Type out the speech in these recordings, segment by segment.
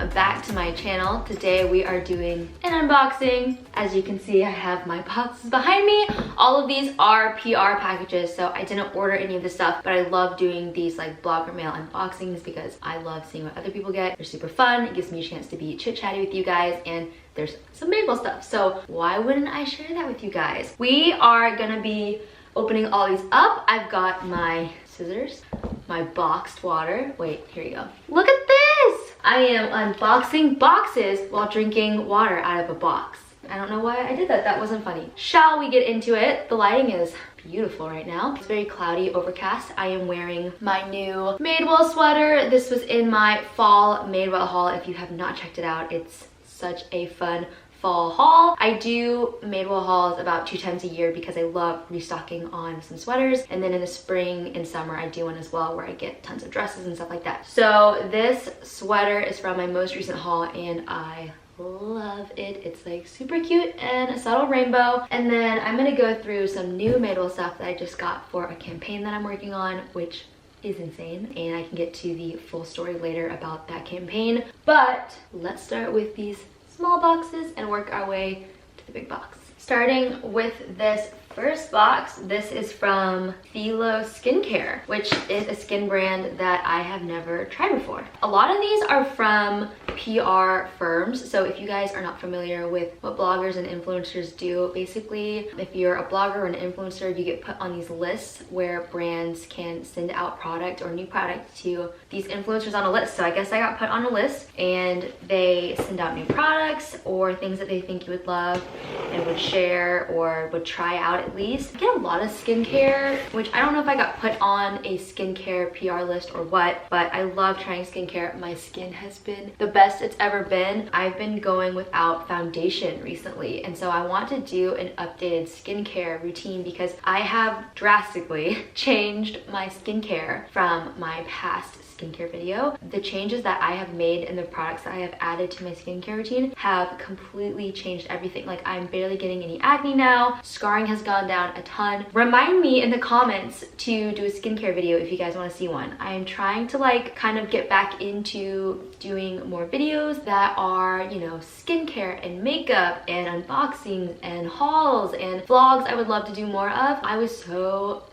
back to my channel. Today we are doing an unboxing. As you can see, I have my boxes behind me. All of these are PR packages, so I didn't order any of this stuff, but I love doing these like blogger mail unboxings because I love seeing what other people get. They're super fun. It gives me a chance to be chit-chatty with you guys, and there's some Madewell stuff, so why wouldn't I share that with you guys? We are gonna be opening all these up. I've got my scissors, my boxed water. Wait, here you go. Look at this! I am unboxing boxes while drinking water out of a box. I don't know why I did that. That wasn't funny. Shall we get into it? The lighting is beautiful right now. It's very cloudy, overcast. I am wearing my new Madewell sweater. This was in my fall Madewell haul. If you have not checked it out, it's such a fun fall haul. I do Madewell hauls about 2 times a year because I love restocking on some sweaters, and then in the spring and summer I do one as well where I get tons of dresses and stuff like that. So this sweater is from my most recent haul and I love it. It's like super cute and a subtle rainbow. And then I'm gonna go through some new Madewell stuff that I just got for a campaign that I'm working on, which is insane, and I can get to the full story later about that campaign. But let's start with these small boxes and work our way to the big box. Starting with this first box, this is from Philo Skincare, which is a skin brand that I have never tried before. A lot of these are from PR firms, so if you guys are not familiar with what bloggers and influencers do, basically if you're a blogger or an influencer, you get put on these lists where brands can send out product or new product to these influencers on a list. So I guess I got put on a list and they send out new products or things that they think you would love and would share or would try out at least. I get a lot of skincare, which I don't know if I got put on a skincare PR list or what, but I love trying skincare. My skin has been the best it's ever been. I've been going without foundation recently, and so I want to do an updated skincare routine because I have drastically changed my skincare from my past skincare video. The changes that I have made and the products that I have added to my skincare routine have completely changed everything. Like, I'm barely getting any acne now. Scarring has gone down a ton. Remind me in the comments to do a skincare video if you guys want to see one. I am trying to like kind of get back into doing more videos that are, you know, skincare and makeup and unboxings and hauls and vlogs. I would love to do more of. I was so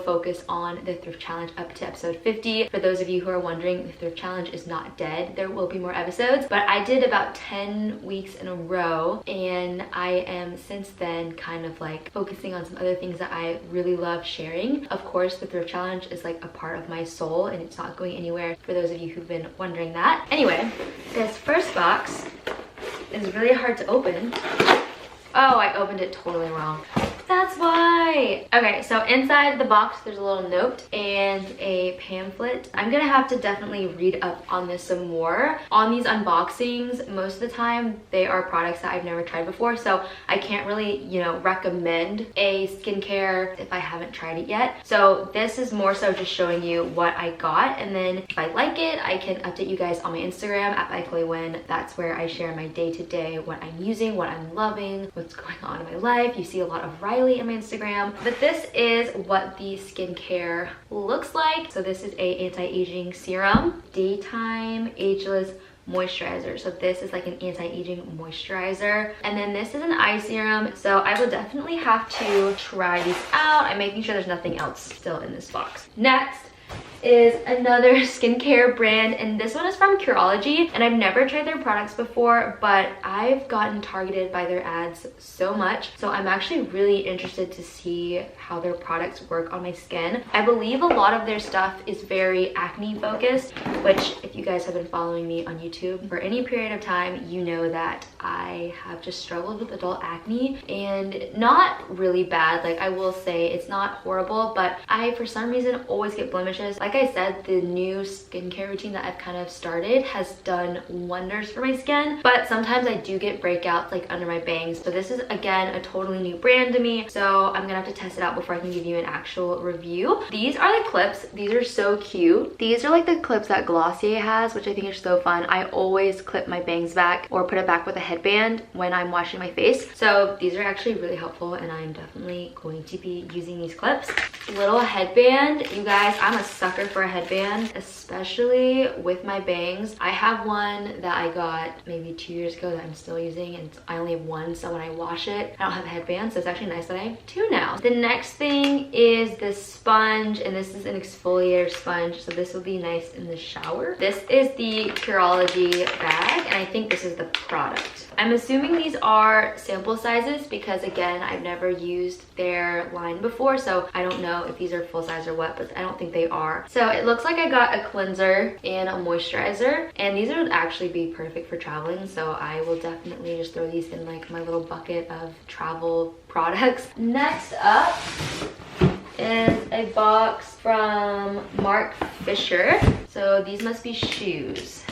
focused on the thrift challenge up to episode 50. For those of you who are wondering, the thrift challenge is not dead. There will be more episodes, but I did about 10 weeks in a row, and I am since then kind of like focusing on some other things that I really love sharing. Of course, the thrift challenge is like a part of my soul and it's not going anywhere, for those of you who've been wondering that. Anyway, this first box is really hard to open. Oh, I opened it totally wrong. That's why. Okay, so inside the box there's a little note and a pamphlet. I'm gonna have to definitely read up on this some more. On these unboxings, most of the time they are products that I've never tried before, so I can't really, you know, recommend a skincare if I haven't tried it yet. So this is more so just showing you what I got, and then if I like it, I can update you guys on my Instagram at @LIKEYOU. That's where I share my day-to-day, what I'm using, what I'm loving, what's going on in my life. You see a lot of Riley on my Instagram, but this is what the skincare looks like. So this is a anti-aging serum, daytime ageless moisturizer. So this is like an anti-aging moisturizer, and then this is an eye serum. So I will definitely have to try these out. I'm making sure there's nothing else still in this box. Next is another skincare brand, and this one is from Curology, and I've never tried their products before, but I've gotten targeted by their ads so much, so I'm actually really interested to see how their products work on my skin. I believe a lot of their stuff is very acne focused, which if you guys have been following me on YouTube for any period of time, you know that I have just struggled with adult acne, and not really bad. Like, I will say it's not horrible, but I for some reason always get blemishes. Like I said, the new skincare routine that I've kind of started has done wonders for my skin, but sometimes I do get breakouts like under my bangs. So this is again a totally new brand to me, so I'm gonna have to test it out before I can give you an actual review. These are the clips. These are so cute. These are like the clips that Glossier has, which I think is so fun. I always clip my bangs back or put it back with a headband when I'm washing my face, so these are actually really helpful, and I'm definitely going to be using these clips. Little headband. You guys, I'm a sucker sucker for a headband, especially with my bangs. I have one that I got maybe 2 years ago that I'm still using, and I only have one, so when I wash it, I don't have a headband, so it's actually nice that I have two now. The next thing is this sponge, and this is an exfoliator sponge, so this will be nice in the shower. This is the Curology bag, and I think this is the product. I'm assuming these are sample sizes because, again, I've never used their line before, so I don't know if these are full size or what, but I don't think they are. So it looks like I got a cleanser and a moisturizer, and these would actually be perfect for traveling, so I will definitely just throw these in like my little bucket of travel products. Next up is a box from Mark Fisher. So these must be shoes.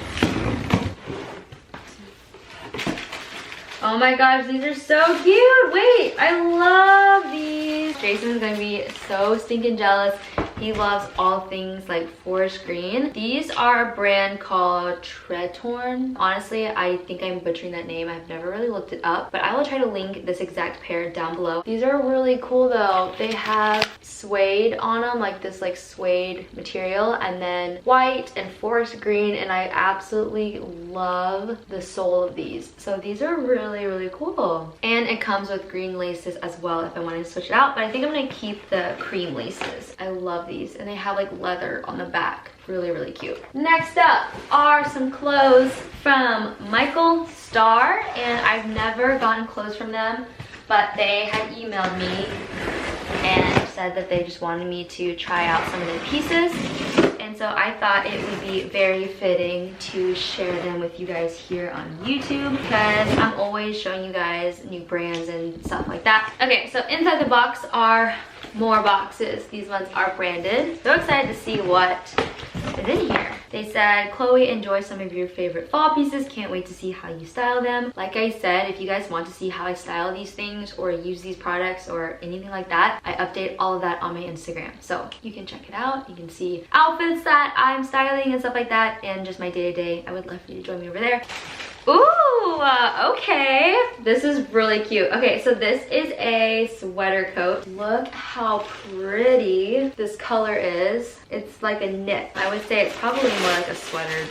Oh my gosh, these are so cute. Wait, I love these. Jason's gonna be so stinking jealous. He loves all things like forest green. These are a brand called Tretorn. Honestly, I think I'm butchering that name. I've never really looked it up, but I will try to link this exact pair down below. These are really cool though. They have suede on them, like this like suede material, and then white and forest green, and I absolutely love the sole of these. So these are really, really cool. And it comes with green laces as well if I wanted to switch it out, but I think I'm gonna keep the cream laces. I love these, and they have like leather on the back. Really, really cute. Next up are some clothes from Michael Starr, and I've never gotten clothes from them, but they had emailed me and said that they just wanted me to try out some of their pieces, and so I thought it would be very fitting to share them with you guys here on YouTube because I'm always showing you guys new brands and stuff like that. Okay, so inside the box are more boxes. These ones are branded. So excited to see what is in here. They said, Chloe, enjoy some of your favorite fall pieces. Can't wait to see how you style them. Like I said, if you guys want to see how I style these things or use these products or anything like that, I update all of that on my Instagram. So you can check it out. You can see outfits that I'm styling and stuff like that, and just my day-to-day. I would love for you to join me over there. Ooh, okay. This is really cute. Okay, so this is a sweater coat. Look how pretty this color is. It's like a knit. I would say it's probably more like a sweater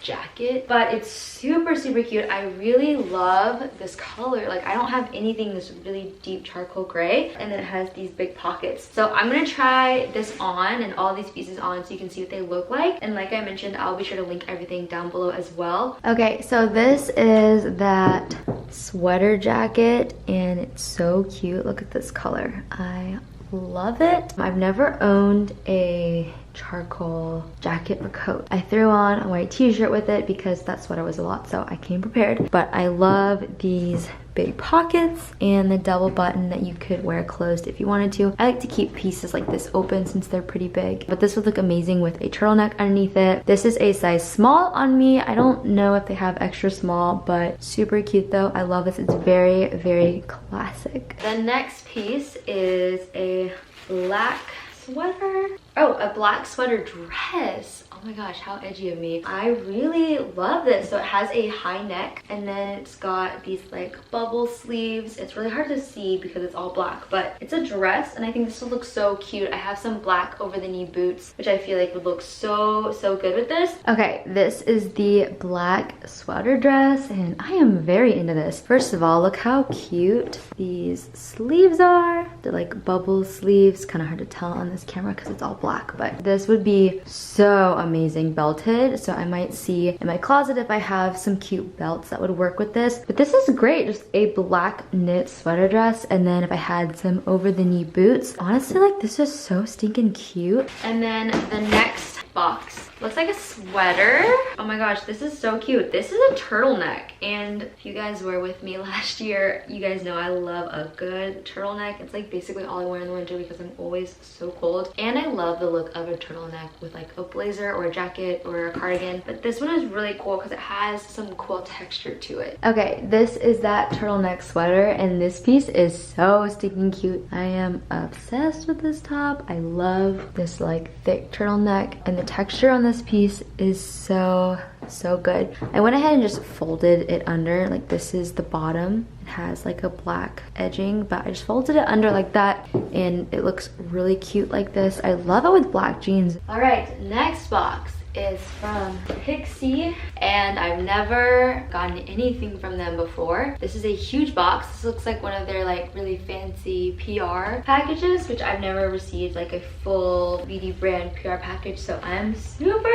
jacket, but it's super, super cute. I really love this color. Like, I don't have anything this really deep charcoal gray, and then it has these big pockets. So I'm gonna try this on and all these pieces on so you can see what they look like, and like I mentioned, I'll be sure to link everything down below as well. Okay, so this is that sweater jacket, and it's so cute. Look at this color. I love it. I've never owned a charcoal jacket or coat. I threw on a white t-shirt with it because that sweater was a lot, so I came prepared. But I love these big pockets and the double button that you could wear closed if you wanted to. I like to keep pieces like this open since they're pretty big, but this would look amazing with a turtleneck underneath it. This is a size small on me. I don't know if they have extra small, but super cute though. I love this. It's very, very classic. The next piece is a black sweater. Oh, a black sweater dress. Oh my gosh, how edgy of me. I really love this. So it has a high neck, and then it's got these like bubble sleeves. It's really hard to see because it's all black, but it's a dress, and I think this will look so cute. I have some black over the knee boots, which I feel like would look so, so good with this. Okay, this is the black sweater dress, and I am very into this. First of all, look how cute these sleeves are. They're like bubble sleeves. Kind of hard to tell on this camera because it's all black, but this would be so amazing belted. So I might see in my closet if I have some cute belts that would work with this. But this is great, just a black knit sweater dress, and then if I had some over the knee boots. Honestly, like, this is so stinking cute. And then the next box looks like a sweater. Oh my gosh, this is so cute. This is a turtleneck, and if you guys were with me last year, you guys know I love a good turtleneck. It's like basically all I wear in the winter because I'm always so cold, and I love the look of a turtleneck with like a blazer or a jacket or a cardigan. But this one is really cool because it has some cool texture to it. Okay, this is that turtleneck sweater, and this piece is so stinking cute. I am obsessed with this top. I love this like thick turtleneck, and the texture on this piece is so So good. I went ahead and just folded it under, like this is the bottom. It has like a black edging, but I just folded it under like that and it looks really cute like this. I love it with black jeans. All right, next box is from Pixie, and I've never gotten anything from them before. This is a huge box. This looks like one of their like really fancy PR packages, which I've never received like a full beauty brand PR package, so I'm super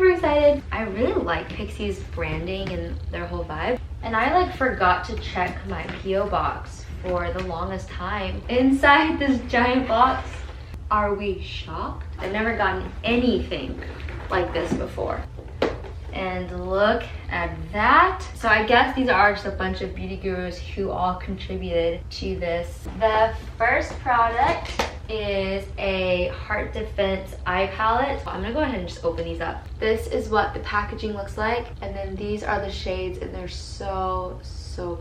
excited. I really like Pixie's branding and their whole vibe, and I like forgot to check my PO box for the longest time. Inside this giant box, are we shocked? I've never gotten anything like this before. And look at that. So I guess these are just a bunch of beauty gurus who all contributed to this. The first product is a Heart Defense eye palette. I'm gonna go ahead and just open these up. This is what the packaging looks like, and then these are the shades, and they're so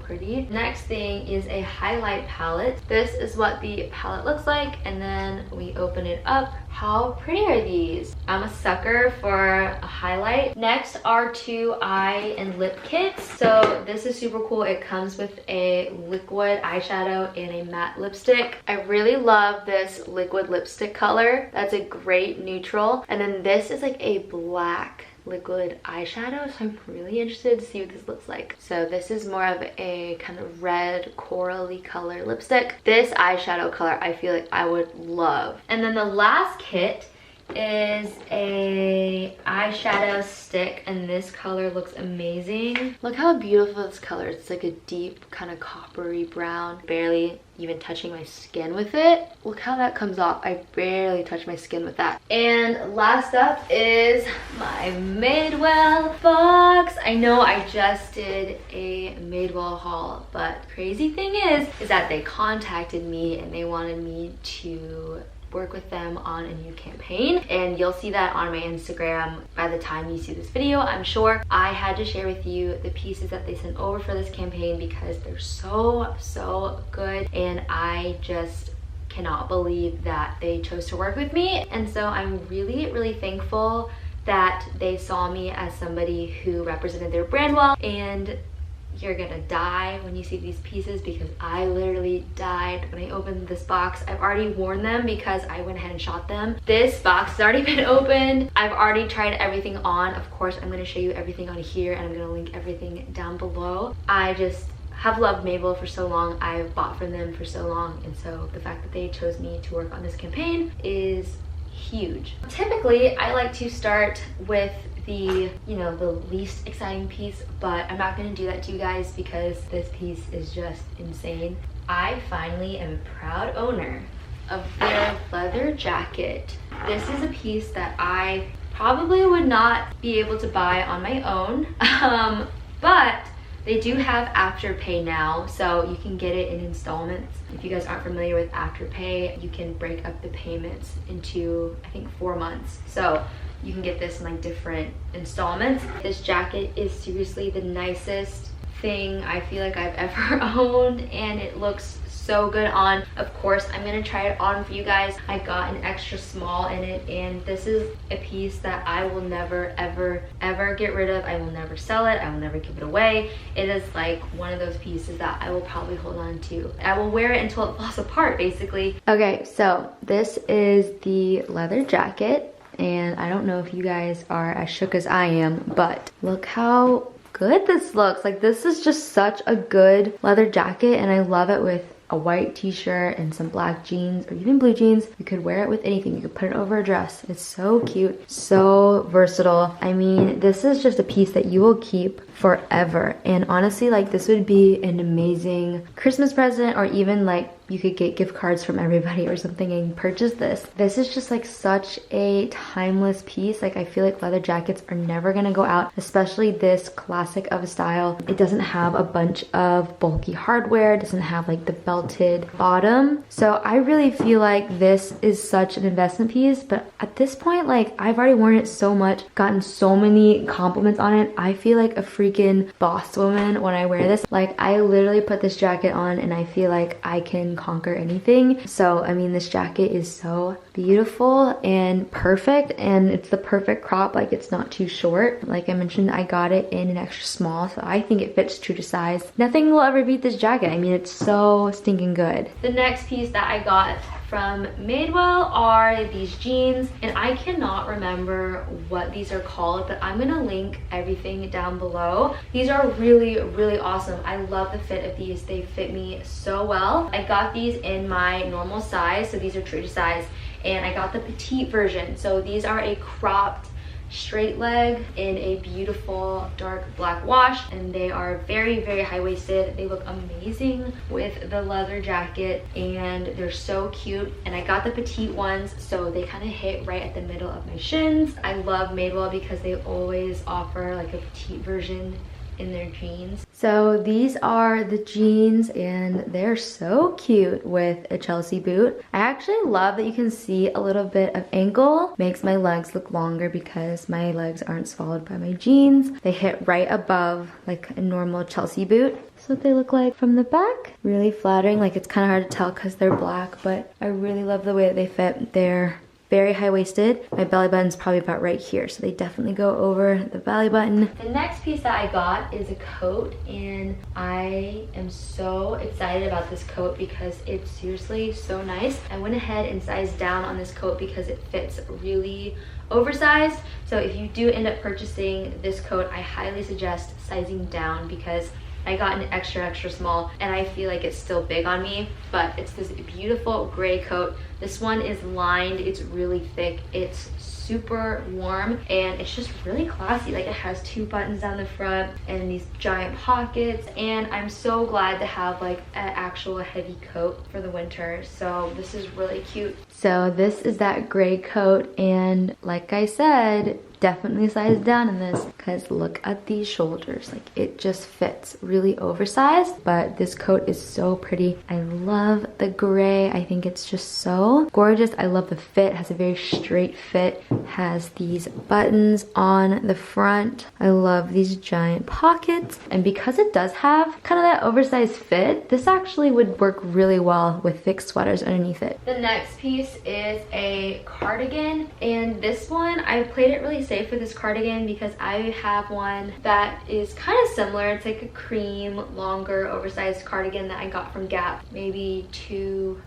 pretty. Next thing is a highlight palette. This is what the palette looks like, and then we open it up. How pretty are these? I'm a sucker for a highlight. Next are 2 eye and lip kits. So this is super cool. It comes with a liquid eyeshadow and a matte lipstick. I really love this liquid lipstick color. That's a great neutral. And then this is like a black liquid eyeshadow, so I'm really interested to see what this looks like. So this is more of a kind of red corally color lipstick. This eyeshadow color I feel like I would love. And then the last kit is a eyeshadow stick, and this color looks amazing. Look how beautiful this color is. It's like a deep kind of coppery brown, barely even touching my skin with it. Look how that comes off. I barely touch my skin with that. And last up is my Madewell box. I know I just did a Madewell haul, but crazy thing is that they contacted me and they wanted me to work with them on a new campaign, and you'll see that on my Instagram by the time you see this video, I'm sure. I had to share with you the pieces that they sent over for this campaign because they're so good, and I just cannot believe that they chose to work with me. And so I'm really thankful that they saw me as somebody who represented their brand well, and you're gonna die when you see these pieces because I literally died when I opened this box. I've already worn them because I went ahead and shot them. This box has already been opened. I've already tried everything on. Of course, I'm gonna show you everything on here, and I'm gonna link everything down below. I just have loved Madewell for so long. I've bought from them for so long, and so the fact that they chose me to work on this campaign is huge. Typically, I like to start with the least exciting piece, but I'm not going to do that to you guys because this piece is just insane. I finally am a proud owner of their leather jacket. This is a piece that I probably would not be able to buy on my own, but they do have Afterpay now, so you can get it in installments. If you guys aren't familiar with Afterpay, you can break up the payments into, I think, 4 months. So you can get this in like different installments. This jacket is seriously the nicest thing I feel like I've ever owned, and it looks so good on. Of course, I'm gonna try it on for you guys. I got an extra small in it, and this is a piece that I will never ever get rid of. I will never sell it. I will never give it away. It is like one of those pieces that I will probably hold on to. I will wear it until it falls apart, basically. Okay, so this is the leather jacket, and I don't know if you guys are as shook as I am, but look how good this looks. Like, this is just such a good leather jacket, and I love it with a white t-shirt and some black jeans or even blue jeans. You could wear it with anything. You could put it over a dress. It's so cute, so versatile. I mean, this is just a piece that you will keep forever. And honestly, like, this would be an amazing Christmas present, or even like you could get gift cards from everybody or something and purchase this. This is just like such a timeless piece. Like, I feel like leather jackets are never gonna go out, especially this classic of a style. It doesn't have a bunch of bulky hardware. It doesn't have like the belt felted bottom. So I really feel like this is such an investment piece, but at this point, like, I've already worn it so much, gotten so many compliments on it. I feel like a freaking boss woman when I wear this. Like, I literally put this jacket on and I feel like I can conquer anything. So I mean, this jacket is so beautiful and perfect, and it's the perfect crop. Like, it's not too short. Like I mentioned, I got it in an extra small, so I think it fits true to size. Nothing will ever beat this jacket. I mean, it's so stinking good. The next piece that I got from Madewell are these jeans, and I cannot remember what these are called, but I'm gonna link everything down below. These are really awesome. I love the fit of these. They fit me so well. I got these in my normal size, so these are true to size, and I got the petite version. So these are a cropped straight leg in a beautiful dark black wash, and they are very high-waisted. They look amazing with the leather jacket, and they're so cute. And I got the petite ones, so they kind of hit right at the middle of my shins. I love Madewell because they always offer like a petite version in their jeans. So these are the jeans, and they're so cute with a Chelsea boot. I actually love that you can see a little bit of ankle. Makes my legs look longer because my legs aren't swallowed by my jeans. They hit right above like a normal Chelsea boot. That's what they look like from the back. Really flattering. Like, it's kind of hard to tell because they're black, but I really love the way that they fit. They're very high-waisted. My belly button's probably about right here, so they definitely go over the belly button. The next piece that I got is a coat, and I am so excited about this coat because it's seriously so nice. I went ahead and sized down on this coat because it fits really oversized. So if you do end up purchasing this coat, I highly suggest sizing down because I got an extra small and I feel like it's still big on me, but it's this beautiful gray coat. This one is lined, it's really thick, it's super warm, and it's just really classy. Like, it has 2 buttons down the front and these giant pockets, and I'm so glad to have like an actual heavy coat for the winter. So this is really cute. So this is that gray coat, and like I said, definitely size down in this because look at these shoulders. Like, it just fits really oversized, but this coat is so pretty. I love the gray. I think it's just so gorgeous. I love the fit. It has a very straight fit. Has these buttons on the front. I love these giant pockets, and because it does have kind of that oversized fit, this actually would work really well with thick sweaters underneath it. The next piece is a cardigan, and this one, I played it really safe with this cardigan because I have one that is kind of similar. It's like a cream, longer, oversized cardigan that I got from Gap maybe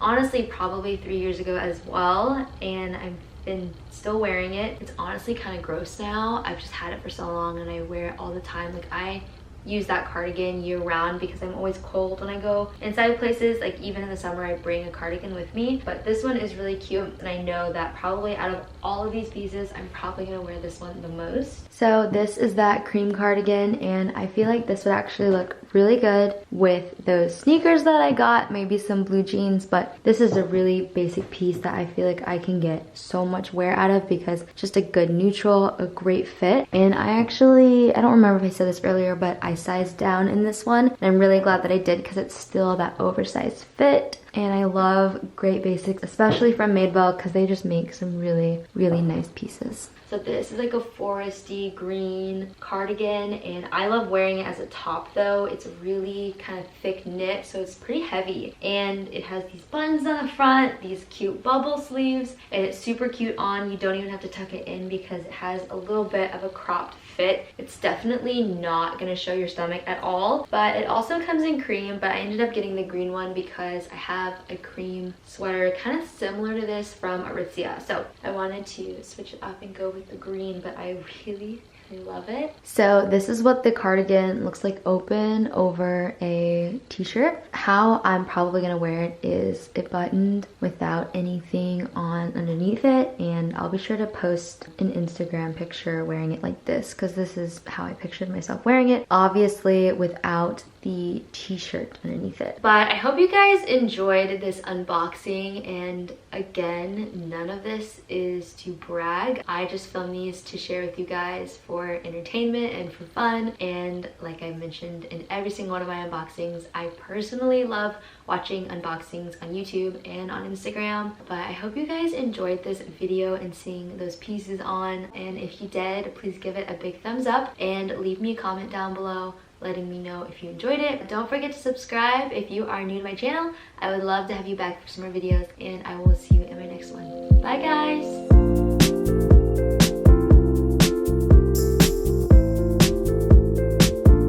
honestly probably 3 years ago as well, and I've been still wearing it. It's honestly kind of gross now. I've just had it for so long and I wear it all the time. Like, I use that cardigan year round because I'm always cold when I go inside places. Like, even in the summer, I bring a cardigan with me. But this one is really cute, and I know that probably out of all of these pieces, I'm probably gonna wear this one the most. So this is that cream cardigan, and I feel like this would actually look really good with those sneakers that I got, maybe some blue jeans, but this is a really basic piece that I feel like I can get so much wear out of because just a good neutral, a great fit. And I don't remember if I said this earlier, but I sized down in this one, and I'm really glad that I did because it's still that oversized fit. And I love great basics, especially from Madewell, because they just make some really nice pieces. So this is like a foresty green cardigan, and I love wearing it as a top though. It's really kind of thick knit, so it's pretty heavy. And it has these buttons on the front, these cute bubble sleeves, and it's super cute on. You don't even have to tuck it in because it has a little bit of a cropped fit. It's definitely not gonna show your stomach at all, but it also comes in cream, but I ended up getting the green one because I have a cream sweater kind of similar to this from Aritzia. So I wanted to switch it up and go with the green, but I really love it. So this is what the cardigan looks like open over a t-shirt. How I'm probably gonna wear it is it buttoned without anything on underneath it, and I'll be sure to post an Instagram picture wearing it like this because this is how I pictured myself wearing it, obviously without the t-shirt underneath it. But I hope you guys enjoyed this unboxing, and again, none of this is to brag. I just filmed these to share with you guys for for entertainment and for fun. And like I mentioned in every single one of my unboxings, I personally love watching unboxings on YouTube and on Instagram. But I hope you guys enjoyed this video and seeing those pieces on. And if you did, please give it a big thumbs up and leave me a comment down below letting me know if you enjoyed it. Don't forget to subscribe if you are new to my channel. I would love to have you back for some more videos, and I will see you in my next one. Bye guys!